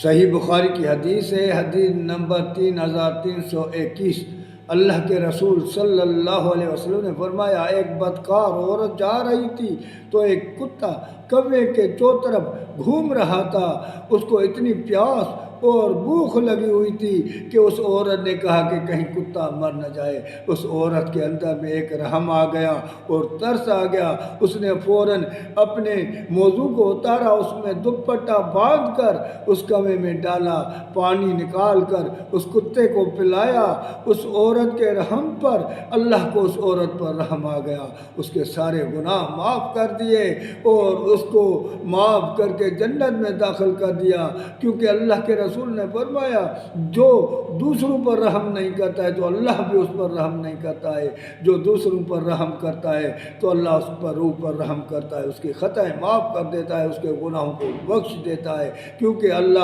صحیح بخاری کی حدیث ہے، حدیث نمبر 3321۔ اللہ کے رسول صلی اللہ علیہ وسلم نے فرمایا، ایک بدکار عورت جا رہی تھی تو ایک کتا کوے کے چوطرف گھوم رہا تھا۔ اس کو اتنی پیاس اور بھوک لگی ہوئی تھی کہ اس عورت نے کہا کہ کہیں کتا مر نہ جائے۔ اس عورت کے اندر میں ایک رحم آ گیا اور ترس آ گیا۔ اس نے فوراً اپنے موضوع کو اتارا، اس میں دوپٹہ باندھ کر اس کنویں میں ڈالا، پانی نکال کر اس کتے کو پلایا۔ اس عورت کے رحم پر اللہ کو اس عورت پر رحم آ گیا، اس کے سارے گناہ معاف کر دیے اور اس کو معاف کر کے جنت میں داخل کر دیا۔ کیونکہ اللہ کے رسول نے فرمایا، جو دوسروں پر رحم نہیں کرتا ہے تو اللہ بھی اس پر رحم نہیں کرتا ہے، جو دوسروں پر رحم کرتا ہے تو اللہ اس پر روح پر رحم کرتا ہے، اس کی خطائیں معاف کر دیتا ہے، اس کے گناہوں کو بخش دیتا ہے، کیونکہ اللہ